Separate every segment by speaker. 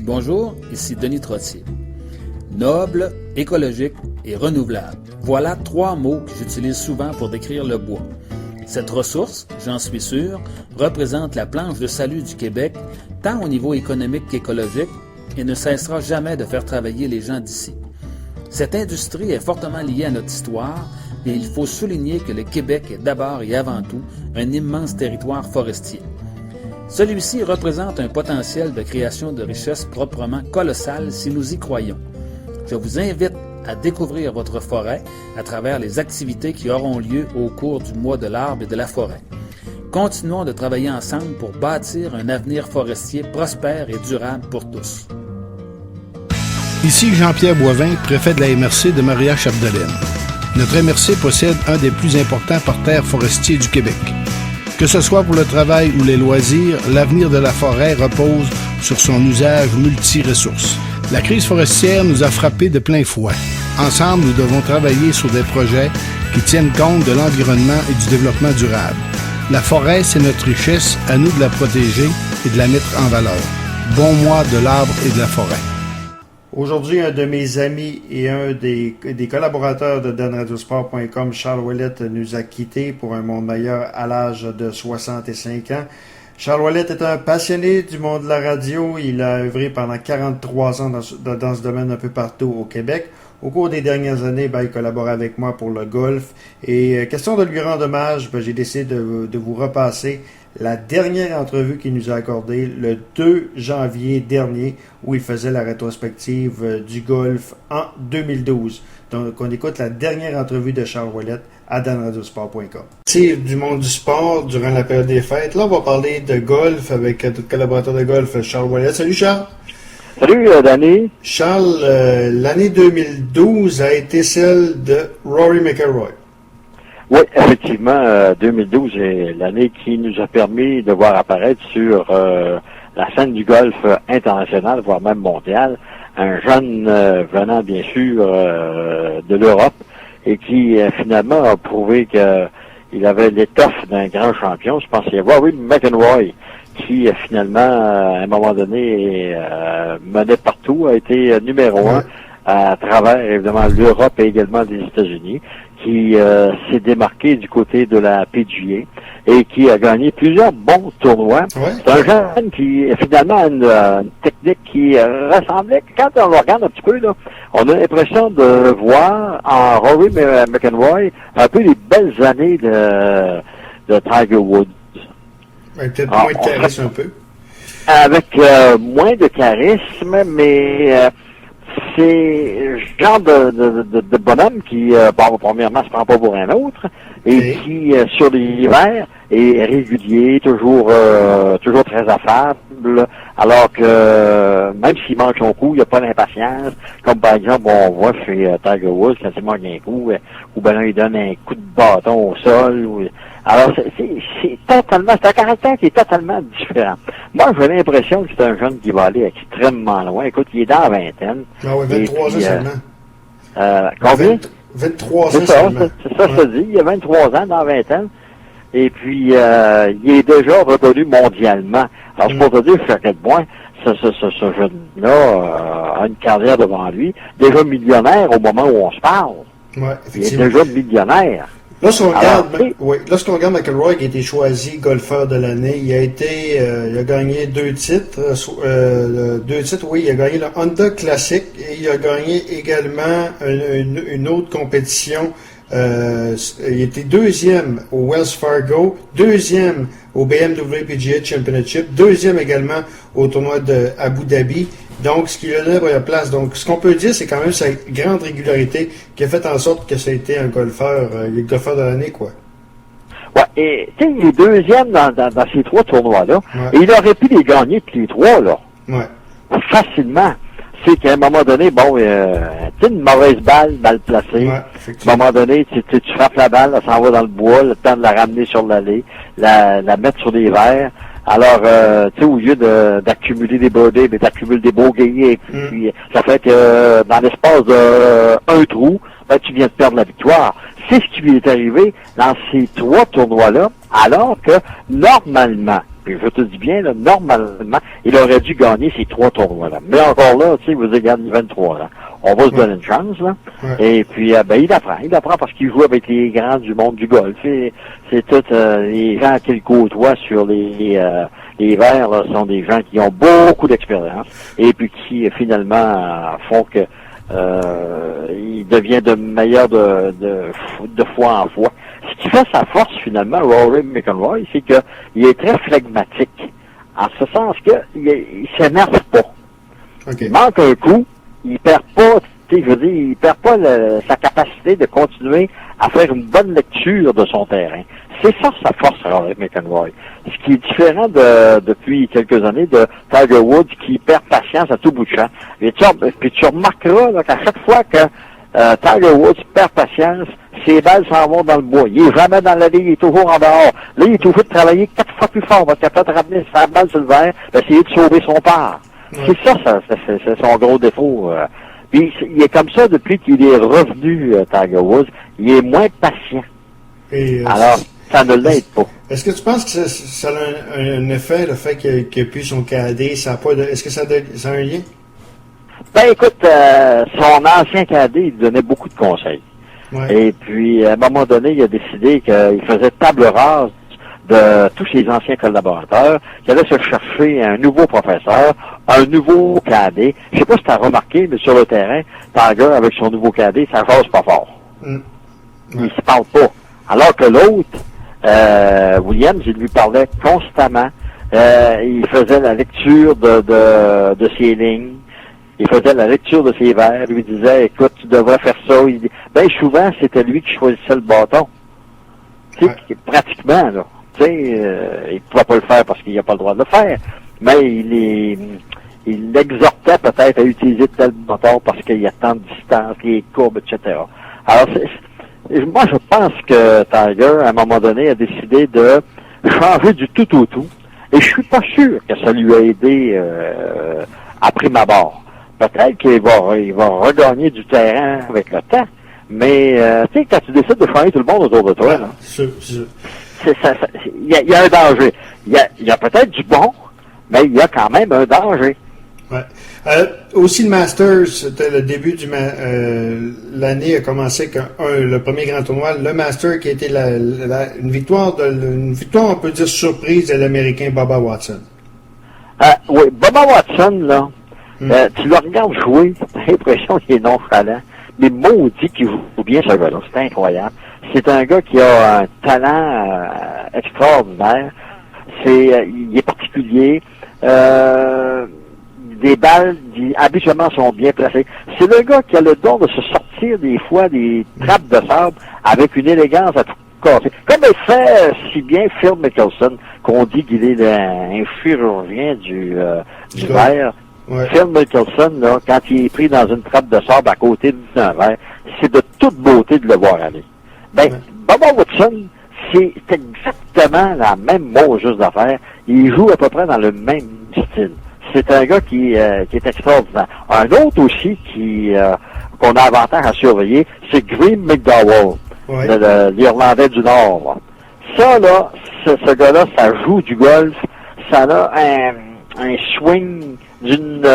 Speaker 1: Bonjour, ici Denis Trottier. Noble, écologique et renouvelable. Voilà 3 mots que j'utilise souvent pour décrire le bois. Cette ressource, j'en suis sûr, représente la planche de salut du Québec, tant au niveau économique qu'écologique, et ne cessera jamais de faire travailler les gens d'ici. Cette industrie est fortement liée à notre histoire, et il faut souligner que le Québec est d'abord et avant tout un immense territoire forestier. Celui-ci représente un potentiel de création de richesses proprement colossal si nous y croyons. Je vous invite à découvrir votre forêt à travers les activités qui auront lieu au cours du mois de l'arbre et de la forêt. Continuons de travailler ensemble pour bâtir un avenir forestier prospère et durable pour tous.
Speaker 2: Ici Jean-Pierre Boivin, préfet de la MRC de Maria-Chapdelaine. Notre MRC possède un des plus importants parterres forestiers du Québec. Que ce soit pour le travail ou les loisirs, l'avenir de la forêt repose sur son usage multi-ressources. La crise forestière nous a frappés de plein fouet. Ensemble, nous devons travailler sur des projets qui tiennent compte de l'environnement et du développement durable. La forêt, c'est notre richesse, à nous de la protéger et de la mettre en valeur. Bon mois de l'arbre et de la forêt.
Speaker 3: Aujourd'hui, un de mes amis et un des collaborateurs de danradiosport.com, Charles Ouellette, nous a quittés pour un monde meilleur à l'âge de 65 ans. Charles Ouellette est un passionné du monde de la radio. Il a œuvré pendant 43 ans dans ce domaine un peu partout au Québec. Au cours des dernières années, il collaborait avec moi pour le golf. Et question de lui rendre hommage, j'ai décidé de vous repasser la dernière entrevue qu'il nous a accordée le 2 janvier dernier, où il faisait la rétrospective du golf en 2012. Donc, on écoute la dernière entrevue de Charles Ouellette à danradiosport.com. C'est du monde du sport durant la période des fêtes. Là, on va parler de golf avec notre collaborateur de golf, Charles Ouellette. Salut, Charles!
Speaker 4: Salut, Danny.
Speaker 3: Charles, l'année 2012 a été celle de Rory McIlroy.
Speaker 4: Oui, effectivement, 2012 est l'année qui nous a permis de voir apparaître sur la scène du golf international, voire même mondial, un jeune venant bien sûr de l'Europe et qui finalement a prouvé qu'il avait l'étoffe d'un grand champion. Je pense qu'il y a Rory McIlroy qui finalement, à un moment donné, menait partout, a été numéro 1 à travers évidemment l'Europe et également les États-Unis, qui s'est démarqué du côté de la PGA et qui a gagné plusieurs bons tournois. Ouais. C'est un jeune qui finalement a une technique qui ressemblait, quand on le regarde un petit peu, là, on a l'impression de voir en Rory McIlroy un peu les belles années de Tiger Woods.
Speaker 3: Peut-être moins de charisme un peu.
Speaker 4: Avec moins de charisme, mais c'est le genre de bonhomme qui, premièrement, se prend pas pour un autre, et qui, sur l'hiver, est régulier, toujours très affable, alors que, même s'il manque son coup, il n'y a pas d'impatience, comme par exemple, on voit chez Tiger Woods, quand il manque un coup, ou ben là, il donne un coup de bâton au sol, alors, c'est un caractère qui est totalement différent. Moi, j'ai l'impression que c'est un jeune qui va aller extrêmement loin. Écoute, il est dans la vingtaine.
Speaker 3: Ah oui, 23 ans seulement.
Speaker 4: Combien?
Speaker 3: 23 ans
Speaker 4: c'est
Speaker 3: seulement.
Speaker 4: C'est ça, je te dis. Il a 23 ans dans la vingtaine. Et puis, il est déjà reconnu mondialement. Alors, c'est pour te dire à quel point ce jeune-là a une carrière devant lui. Déjà millionnaire au moment où on se parle.
Speaker 3: Ouais,
Speaker 4: effectivement. Il est déjà millionnaire.
Speaker 3: Lorsqu'on regarde McIlroy qui a été choisi golfeur de l'année, il a gagné 2 titres. Il a gagné le Honda Classic et il a gagné également une autre compétition. Il était 2e au Wells Fargo, 2e au BMW PGA Championship, 2e également au tournoi de Abu Dhabi. Donc, ce qui lui a donné la place. Donc, ce qu'on peut dire, c'est quand même sa grande régularité qui a fait en sorte que ça a été un golfeur, le golfeur de l'année, quoi.
Speaker 4: Ouais, et tu sais, il est 2e dans ces 3 tournois-là. Ouais. Et il aurait pu les gagner tous les 3, là.
Speaker 3: Ouais.
Speaker 4: Facilement. C'est qu'à un moment donné, tu sais, une mauvaise balle placée.
Speaker 3: Ouais,
Speaker 4: à un moment donné, tu frappes la balle, elle s'en va dans le bois, le temps de la ramener sur l'allée, la mettre sur des verres. Alors, tu sais, au lieu d'accumuler des birdies, mais t'accumules des bogeys, et puis ça fait que dans l'espace d'un trou, tu viens de perdre la victoire. C'est ce qui lui est arrivé dans ces 3 tournois-là, alors que, normalement, Puis je te dis bien, là, normalement, il aurait dû gagner ces 3 tournois-là. Mais encore là, tu sais, vous avez 23 ans. On va se donner une chance, là. Et puis, il apprend parce qu'il joue avec les grands du monde du golf. C'est tous les gens qu'il côtoie sur les verts, là, sont des gens qui ont beaucoup d'expérience et puis qui, finalement, font que il devient de meilleur de fois en fois. Ce qui fait sa force, finalement, Rory McIlroy, c'est qu'il est très phlegmatique. En ce sens qu'il s'énerve pas.
Speaker 3: Okay.
Speaker 4: Il manque un coup, il perd pas, il perd pas sa capacité de continuer à faire une bonne lecture de son terrain. C'est ça sa force, Rory McIlroy. Ce qui est différent depuis quelques années de Tiger Woods qui perd patience à tout bout de champ. Et puis tu remarqueras là, qu'à chaque fois que Tiger Woods perd patience, ses balles s'en vont dans le bois. Il est jamais dans la ligne, il est toujours en dehors. Là, il est obligé de travailler 4 fois plus fort parce qu'il a peut-être ramener sa balle sur le verre, essayer de sauver son part. C'est ça, c'est son gros défaut. Puis il est comme ça depuis qu'il est revenu, Tiger Woods. Il est moins patient. Alors, ça ne l'aide pas.
Speaker 3: Est-ce que tu penses que ça a un effet, le fait qu'il n'y a plus son cadet? Est-ce que ça a un lien?
Speaker 4: Ben écoute, son ancien cadet, il donnait beaucoup de conseils. Ouais. Et puis, à un moment donné, il a décidé qu'il faisait table rase de tous ses anciens collaborateurs, qu'il allait se chercher un nouveau professeur, un nouveau cadet. Je sais pas si tu as remarqué, mais sur le terrain, Tiger, avec son nouveau cadet, ça jase pas fort. Il se parle pas. Alors que l'autre, Williams, il lui parlait constamment. Il faisait la lecture de ses lignes. Il faisait la lecture de ses vers. Il lui disait, écoute, tu devrais faire ça. Ben, souvent, c'était lui qui choisissait le bâton. Tu sais, pratiquement, là. Tu sais, il pouvait pas le faire parce qu'il n'a pas le droit de le faire. Mais il l'exhortait peut-être à utiliser tel bâton parce qu'il y a tant de distance, les courbes, etc. Alors, moi, je pense que Tiger, à un moment donné, a décidé de changer du tout au tout. Et je suis pas sûr que ça lui a aidé à prime abord. Peut-être qu'il va regagner du terrain avec le temps, mais tu sais, quand tu décides de changer tout le monde autour de toi, là, il y a un danger. Il y a peut-être du bon, mais il y a quand même un danger.
Speaker 3: Ouais. Aussi le Masters, c'était le début du l'année a commencé avec le premier grand tournoi, le Masters qui a été une victoire, on peut dire surprise de l'Américain Bubba Watson.
Speaker 4: Oui, Bubba Watson, là, tu le regardes jouer, t'as l'impression qu'il est nonchalant, mais maudit qu'il joue bien ce gars-là, c'est incroyable. C'est un gars qui a un talent extraordinaire. Il est particulier. Des balles, habituellement, sont bien placées. C'est le gars qui a le don de se sortir des fois des trappes de sable avec une élégance à tout casser. Comme il fait si bien Phil Mickelson, qu'on dit qu'il est un chirurgien du verre. Ouais. Phil Mickelson, là, quand il est pris dans une trappe de sable à côté d'un verre, c'est de toute beauté de le voir aller. Ben, Bubba Watson, c'est exactement la même mot juste d'affaire. Il joue à peu près dans le même style. C'est un gars qui est extraordinaire. Un autre aussi qu'on a avantage à surveiller, c'est Graham McDowell, l'Irlandais du Nord. Là. Ça, là, ce gars-là, ça joue du golf. Ça a un swing d'une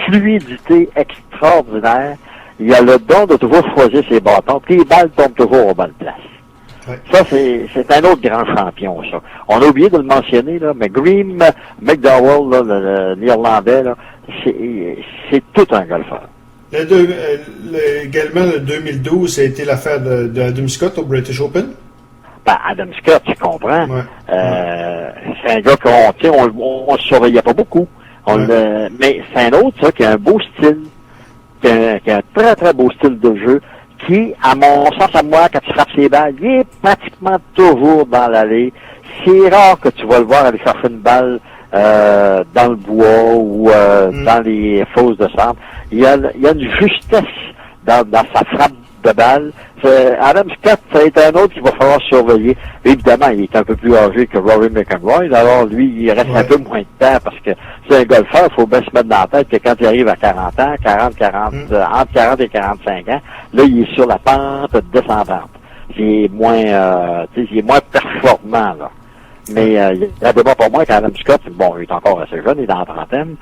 Speaker 4: fluidité extraordinaire. Il a le don de toujours choisir ses bâtons. Puis les balles tombent toujours aux bonnes places. Ouais. Ça, c'est un autre grand champion, ça. On a oublié de le mentionner, là, mais Graham McDowell, là, l'Irlandais, là, c'est tout un golfeur.
Speaker 3: Également, le 2012, ça a été l'affaire de Adam Scott au British Open?
Speaker 4: Ben, Adam Scott, tu comprends. Ouais. C'est un gars on le surveillait pas beaucoup. Mais c'est un autre, ça, qui a un beau style, qui a un très, très beau style de jeu, qui, à mon sens, à moi, quand tu frappes ses balles, il est pratiquement toujours dans l'allée. C'est rare que tu vas le voir aller chercher une balle dans le bois ou dans les fosses de sable. Il y a une justesse dans sa frappe de balle. Adam Scott, ça a été un autre qu'il va falloir surveiller. Évidemment, il est un peu plus âgé que Rory McIlroy. Alors, lui, il reste un peu moins de temps parce que c'est un golfeur, il faut bien se mettre dans la tête que quand il arrive à 40 ans, entre 40 et 45 ans, là, il est sur la pente descendante. Il est moins performant, là. Mais il y a débat pour moi qu'Adam Scott, bon, il est encore assez jeune, il est dans la trentaine.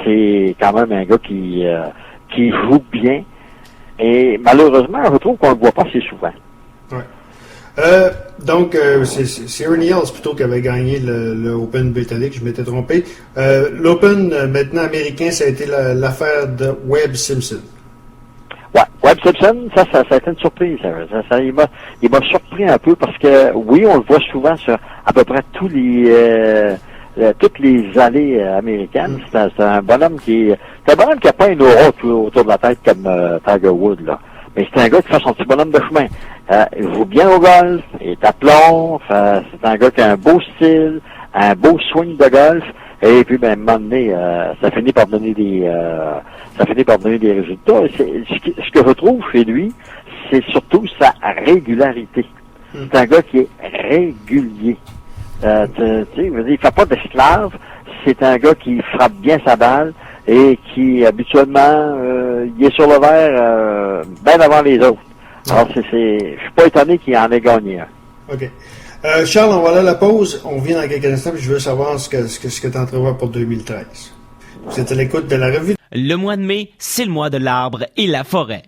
Speaker 4: C'est quand même un gars qui joue bien. Et malheureusement, je trouve qu'on le voit pas assez souvent.
Speaker 3: Ouais. Donc, c'est Ernie Els plutôt qui avait gagné le Open britannique, je m'étais trompé. L'Open maintenant américain, ça a été l'affaire de Webb Simpson.
Speaker 4: Ouais, Webb Simpson, ça a été une surprise. Il m'a surpris un peu parce que, oui, on le voit souvent sur à peu près toutes les allées américaines. C'est un bonhomme qui a pas une aura autour de la tête comme Tiger Woods, là. Mais c'est un gars qui fait son petit bonhomme de chemin. Il joue bien au golf, il est à plomb, c'est un gars qui a un beau style, un beau swing de golf, et puis ben, à un moment donné, ça finit par donner des résultats. Ce que je trouve chez lui, c'est surtout sa régularité. C'est un gars qui est régulier. Il fait pas d'esclave. C'est un gars qui frappe bien sa balle et qui habituellement il est sur le verre bien avant les autres. Alors je suis pas étonné qu'il en ait gagné un.
Speaker 3: OK. Charles, on va aller à la pause. On vient dans quelques instants, puis je veux savoir ce que tu entrevois pour 2013. Vous êtes à l'écoute de la revue.
Speaker 5: Le mois de mai, c'est le mois de l'arbre et la forêt.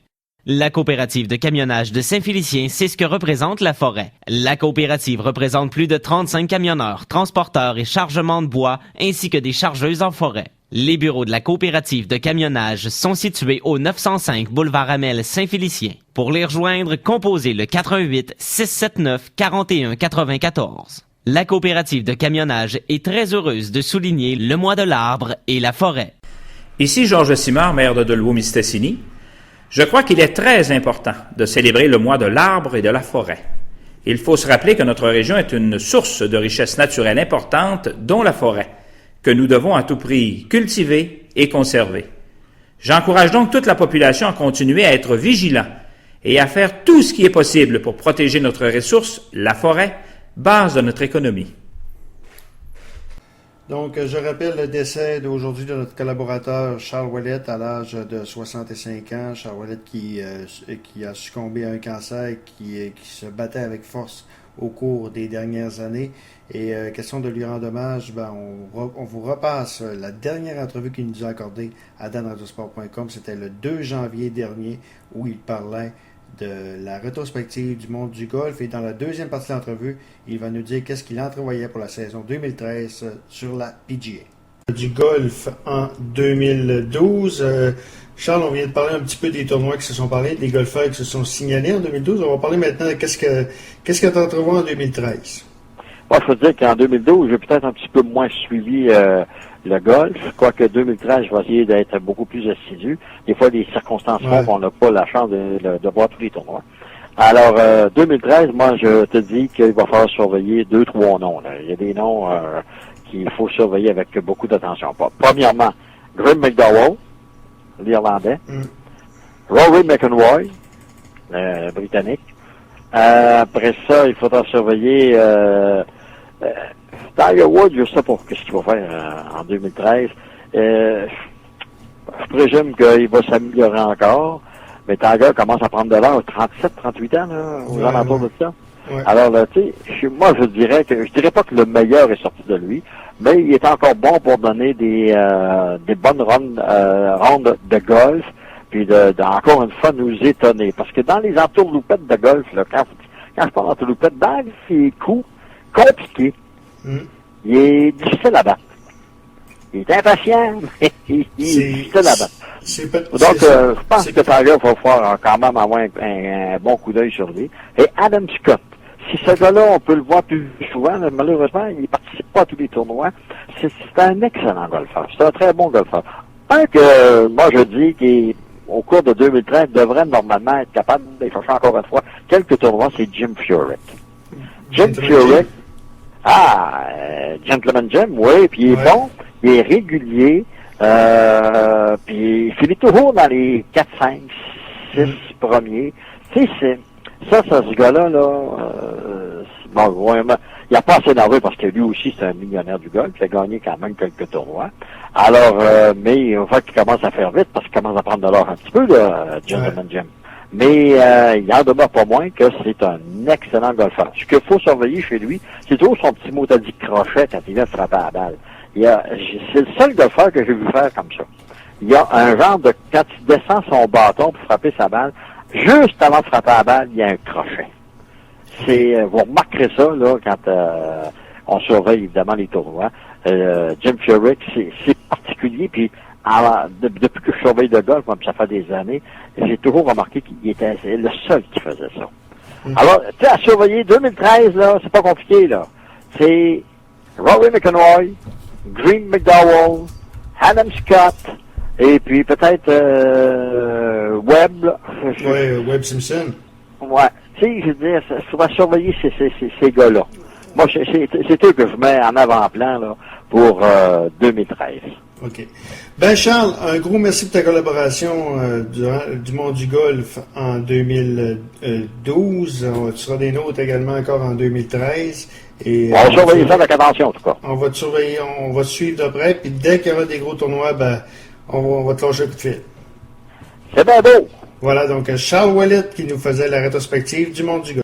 Speaker 5: La coopérative de camionnage de Saint-Félicien sait ce que représente la forêt. La coopérative représente plus de 35 camionneurs, transporteurs et chargements de bois, ainsi que des chargeuses en forêt. Les bureaux de la coopérative de camionnage sont situés au 905 boulevard Amel Saint-Félicien. Pour les rejoindre, composez le 88 679 41 94. La coopérative de camionnage est très heureuse de souligner le mois de l'arbre et la forêt.
Speaker 1: Ici Georges Simard, maire de Delevoye-Mistassini. Je crois qu'il est très important de célébrer le mois de l'arbre et de la forêt. Il faut se rappeler que notre région est une source de richesse naturelle importante, dont la forêt, que nous devons à tout prix cultiver et conserver. J'encourage donc toute la population à continuer à être vigilant et à faire tout ce qui est possible pour protéger notre ressource, la forêt, base de notre économie.
Speaker 3: Donc, je rappelle le décès d'aujourd'hui de notre collaborateur Charles Ouellet à l'âge de 65 ans. Charles Ouellet qui a succombé à un cancer qui se battait avec force au cours des dernières années. Et question de lui rendre hommage, on vous repasse la dernière entrevue qu'il nous a accordée à danradiosport.com. C'était le 2 janvier dernier où il parlait de la rétrospective du monde du golf. Et dans la deuxième partie de l'entrevue, il va nous dire qu'est-ce qu'il entrevoyait pour la saison 2013 sur la PGA. Du golf en 2012. Charles, on vient de parler un petit peu des tournois qui se sont parlé, des golfeurs qui se sont signalés en 2012. On va parler maintenant de qu'est-ce que tu entrevois en 2013.
Speaker 4: Moi, je veux dire qu'en 2012, j'ai peut-être un petit peu moins suivi le golf, quoique 2013, je vais essayer d'être beaucoup plus assidu. Des fois, les circonstances font qu'on n'a pas la chance de voir tous les tournois. Alors, 2013, moi, je te dis qu'il va falloir surveiller 2-3 noms. Là. Il y a des noms qu'il faut surveiller avec beaucoup d'attention. Premièrement, Graeme McDowell, l'Irlandais. Rory McIlroy, Britannique. Après ça, il faudra surveiller Tiger Woods, je sais pas ce qu'il va faire en 2013. Je présume qu'il va s'améliorer encore, mais Tiger commence à prendre de l'âge, 37-38 ans, là, aux alentours de ça. Ouais. Alors, là, tu sais, moi, je dirais pas que le meilleur est sorti de lui, mais il est encore bon pour donner des bonnes rondes de golf, puis encore une fois, nous étonner. Parce que dans les entourloupettes de golf, là, quand je parle d'entourloupettes, dans ces coups compliqués, il est difficile à battre. Il est impatient, mais il est difficile à battre. Donc, je pense que Tiger va pouvoir quand même avoir un bon coup d'œil sur lui. Et Adam Scott, si ce gars-là, on peut le voir plus souvent, malheureusement, il ne participe pas à tous les tournois. C'est un excellent golfeur. C'est un très bon golfeur. Un que, moi, je dis qu'au cours de 2013, devrait normalement être capable de chercher encore une fois quelques tournois, c'est Jim Furyk. Jim Furyk, Gentleman Jim, oui, puis il est bon, il est régulier, puis il finit toujours dans les 4, 5, 6 premiers. Tu sais, ce gars-là, il n'a pas assez nerveux parce que lui aussi, c'est un millionnaire du golf. Il a gagné quand même quelques tournois. Alors, mais il va qu'il commence à faire vite parce qu'il commence à prendre de l'or un petit peu, là, Gentleman Jim. Mais il n'en demeure pas moins que c'est un excellent golfeur. Ce qu'il faut surveiller chez lui, c'est toujours son petit mot dit crochet quand il vient de frapper à la balle. C'est le seul golfeur que j'ai vu faire comme ça. Il y a un genre de, quand il descend son bâton pour frapper sa balle, juste avant de frapper à la balle, il y a un crochet. Vous remarquerez ça, là, quand on surveille évidemment les tournois. Jim Furyk, c'est particulier, puis depuis que je surveille le golf, comme ça fait des années, j'ai toujours remarqué qu'il était le seul qui faisait ça. Alors, tu sais, à surveiller 2013, là, c'est pas compliqué, là. C'est Rory McIlroy, Green McDowell, Adam Scott, et puis peut-être Webb.
Speaker 3: Oui, Webb Simpson.
Speaker 4: Ouais. Tu sais, je veux dire, ça va surveiller ces gars-là. Moi, c'est eux que je mets en avant-plan là pour 2013.
Speaker 3: OK. Ben Charles, un gros merci pour ta collaboration du monde du golf en 2012. Tu seras des nôtres également encore en 2013. Et,
Speaker 4: on va surveiller ça avec attention, en tout cas.
Speaker 3: On va te surveiller, on va te suivre de près, puis dès qu'il y aura des gros tournois, ben on va te lâcher un coup de fil.
Speaker 4: C'est bien beau.
Speaker 3: Voilà, donc Charles Ouellet qui nous faisait la rétrospective du monde du golf.